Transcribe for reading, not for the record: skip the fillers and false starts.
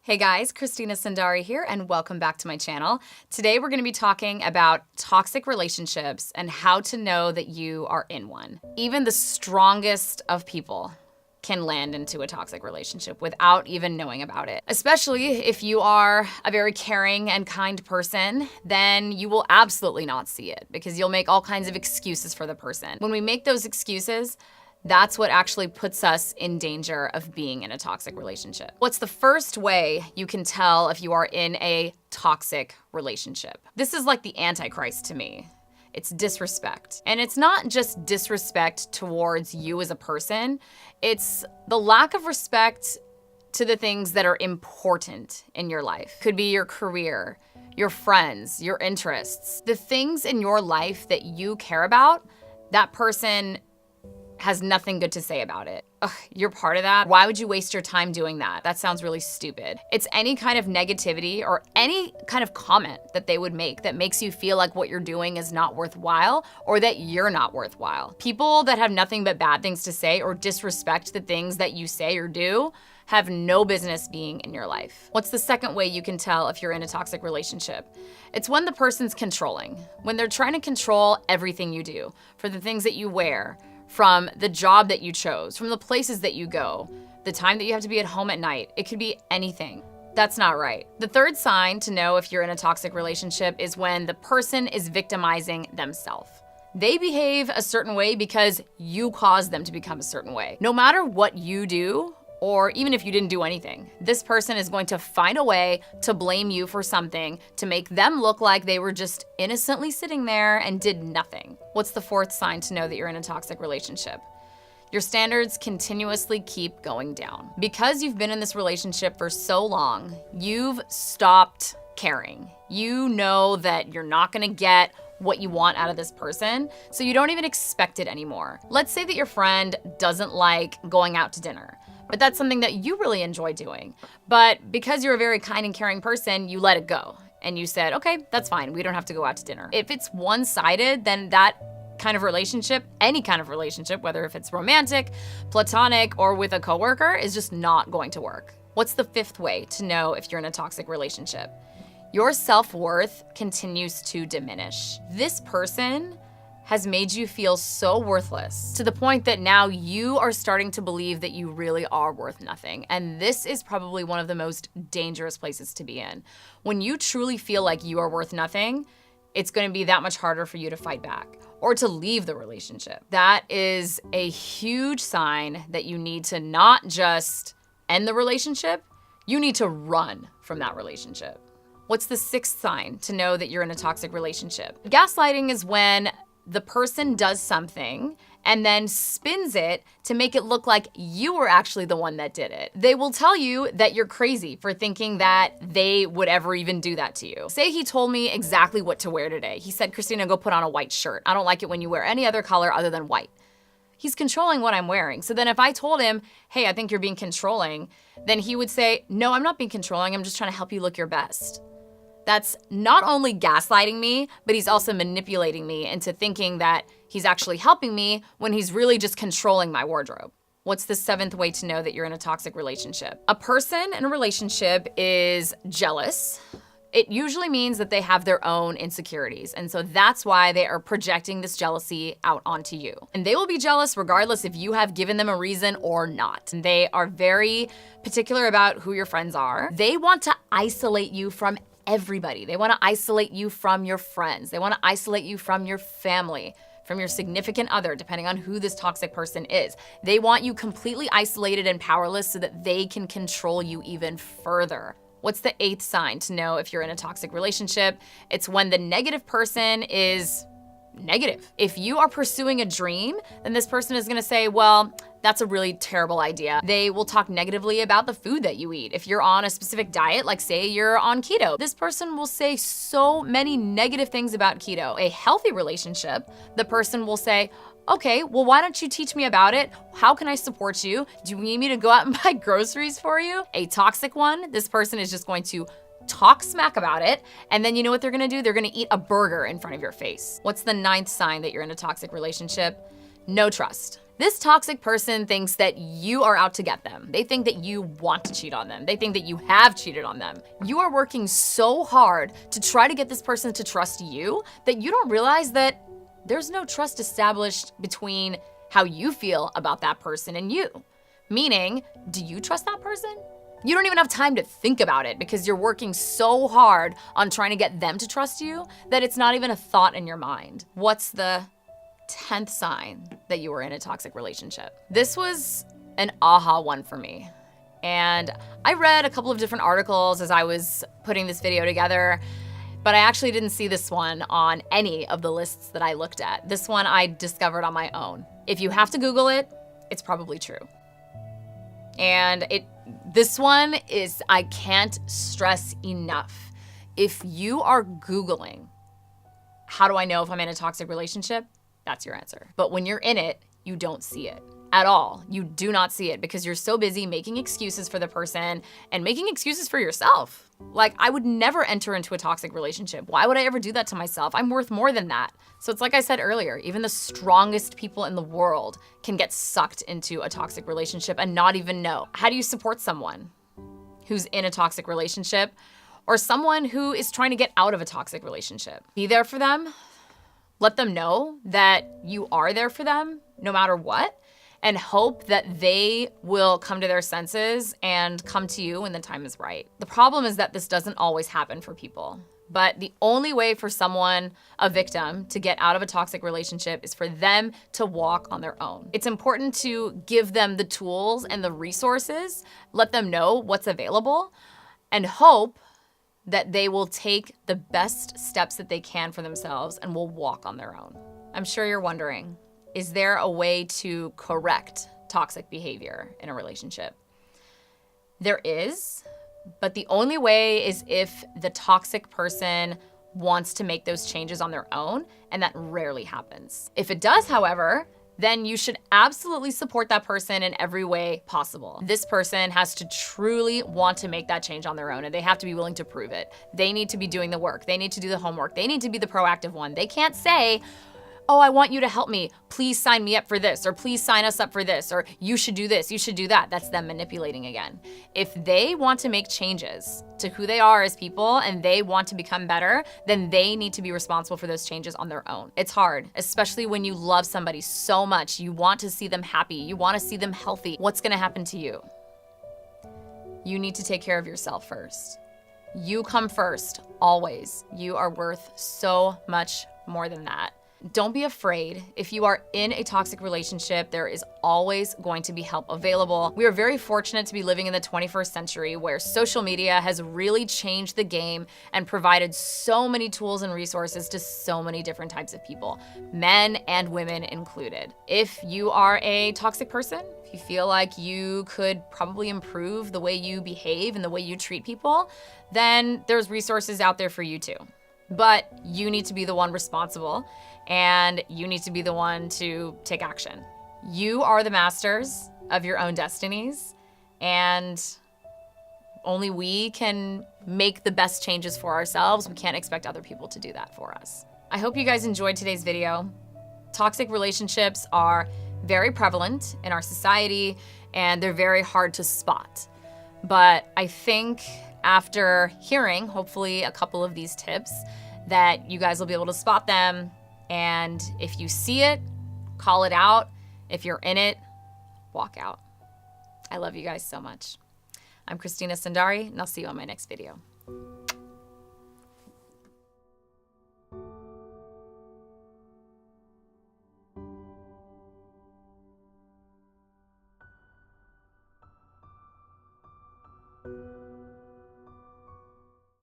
Hey guys, Christina Sundari here, and welcome back to my channel. Today we're going to be talking about toxic relationships and how to know that you are in one. Even the strongest of people can land into a toxic relationship without even knowing about it. Especially if you are a very caring and kind person, then you will absolutely not see it because you'll make all kinds of excuses for the person. When we make those excuses, that's what actually puts us in danger of being in a toxic relationship. What's the first way you can tell if you are in a toxic relationship? This is like the Antichrist to me. It's disrespect. And it's not just disrespect towards you as a person, it's the lack of respect to the things that are important in your life. Could be your career, your friends, your interests. The things in your life that you care about, that person has nothing good to say about it. Ugh, you're part of that. Why would you waste your time doing that? That sounds really stupid. It's any kind of negativity or any kind of comment that they would make that makes you feel like what you're doing is not worthwhile or that you're not worthwhile. People that have nothing but bad things to say or disrespect the things that you say or do have no business being in your life. What's the second way you can tell if you're in a toxic relationship? It's when the person's controlling, when they're trying to control everything you do, for the things that you wear, from the job that you chose, from the places that you go, the time that you have to be at home at night. It could be anything. That's not right. The third sign to know if you're in a toxic relationship is when the person is victimizing themselves. They behave a certain way because you caused them to become a certain way. No matter what you do, or even if you didn't do anything, this person is going to find a way to blame you for something to make them look like they were just innocently sitting there and did nothing. What's the fourth sign to know that you're in a toxic relationship? Your standards continuously keep going down. Because you've been in this relationship for so long, you've stopped caring. You know that you're not gonna get what you want out of this person, so you don't even expect it anymore. Let's say that your friend doesn't like going out to dinner, but that's something that you really enjoy doing. But because you're a very kind and caring person, you let it go. And you said, okay, that's fine. We don't have to go out to dinner. If it's one-sided, then that kind of relationship, any kind of relationship, whether if it's romantic, platonic, or with a coworker, is just not going to work. What's the fifth way to know if you're in a toxic relationship? Your self-worth continues to diminish. This person has made you feel so worthless to the point that now you are starting to believe that you really are worth nothing. And this is probably one of the most dangerous places to be in. When you truly feel like you are worth nothing, it's going to be that much harder for you to fight back or to leave the relationship. That is a huge sign that you need to not just end the relationship, you need to run from that relationship. What's the sixth sign to know that you're in a toxic relationship? Gaslighting is when the person does something and then spins it to make it look like you were actually the one that did it. They will tell you that you're crazy for thinking that they would ever even do that to you. Say he told me exactly what to wear today. He said, Christina, go put on a white shirt. I don't like it when you wear any other color other than white. He's controlling what I'm wearing. So then if I told him, hey, I think you're being controlling, then he would say, no, I'm not being controlling. I'm just trying to help you look your best. That's not only gaslighting me, but he's also manipulating me into thinking that he's actually helping me when he's really just controlling my wardrobe. What's the seventh way to know that you're in a toxic relationship? A person in a relationship is jealous. It usually means that they have their own insecurities. And so that's why they are projecting this jealousy out onto you. And they will be jealous regardless if you have given them a reason or not. And they are very particular about who your friends are. They want to isolate you from everybody. They want to isolate you from your friends. They want to isolate you from your family, from your significant other, depending on who this toxic person is. They want you completely isolated and powerless so that they can control you even further. What's the eighth sign to know if you're in a toxic relationship? It's when the negative person is negative. If you are pursuing a dream, then this person is gonna say, well, that's a really terrible idea. They will talk negatively about the food that you eat. If you're on a specific diet, like say you're on keto, this person will say so many negative things about keto. A healthy relationship, the person will say, okay, well, why don't you teach me about it? How can I support you? Do you need me to go out and buy groceries for you? A toxic one, this person is just going to talk smack about it, and then you know what they're gonna do? They're gonna eat a burger in front of your face. What's the ninth sign that you're in a toxic relationship? No trust. This toxic person thinks that you are out to get them. They think that you want to cheat on them. They think that you have cheated on them. You are working so hard to try to get this person to trust you that you don't realize that there's no trust established between how you feel about that person and you. Meaning, do you trust that person? You don't even have time to think about it because you're working so hard on trying to get them to trust you that it's not even a thought in your mind. What's the 10th sign that you were in a toxic relationship? This was an aha one for me. And I read a couple of different articles as I was putting this video together, but I actually didn't see this one on any of the lists that I looked at. This one I discovered on my own. If you have to Google it, it's probably true. And this one is, I can't stress enough. If you are Googling, how do I know if I'm in a toxic relationship? That's your answer. But when you're in it, you don't see it at all. You do not see it because you're so busy making excuses for the person and making excuses for yourself. Like, I would never enter into a toxic relationship. Why would I ever do that to myself? I'm worth more than that. So it's like I said earlier, even the strongest people in the world can get sucked into a toxic relationship and not even know. How do you support someone who's in a toxic relationship or someone who is trying to get out of a toxic relationship? Be there for them. Let them know that you are there for them no matter what, and hope that they will come to their senses and come to you when the time is right. The problem is that this doesn't always happen for people. But the only way for someone, a victim, to get out of a toxic relationship is for them to walk on their own. It's important to give them the tools and the resources, let them know what's available, and hope that they will take the best steps that they can for themselves and will walk on their own. I'm sure you're wondering, is there a way to correct toxic behavior in a relationship? There is, but the only way is if the toxic person wants to make those changes on their own, and that rarely happens. If it does, however, then you should absolutely support that person in every way possible. This person has to truly want to make that change on their own, and they have to be willing to prove it. They need to be doing the work. They need to do the homework. They need to be the proactive one. They can't say, oh, I want you to help me. Please sign me up for this, or please sign us up for this, or you should do this, you should do that. That's them manipulating again. If they want to make changes to who they are as people and they want to become better, then they need to be responsible for those changes on their own. It's hard, especially when you love somebody so much. You want to see them happy. You want to see them healthy. What's gonna happen to you? You need to take care of yourself first. You come first, always. You are worth so much more than that. Don't be afraid. If you are in a toxic relationship, there is always going to be help available. We are very fortunate to be living in the 21st century where social media has really changed the game and provided so many tools and resources to so many different types of people, men and women included. If you are a toxic person, if you feel like you could probably improve the way you behave and the way you treat people, then there's resources out there for you too. But you need to be the one responsible, and you need to be the one to take action. You are the masters of your own destinies, and only we can make the best changes for ourselves. We can't expect other people to do that for us. I hope you guys enjoyed today's video. Toxic relationships are very prevalent in our society, and they're very hard to spot. But I think after hearing, hopefully, a couple of these tips, that you guys will be able to spot them. And if you see it, call it out. If you're in it, walk out. I love you guys so much. I'm Christina Sundari, and I'll see you on my next video.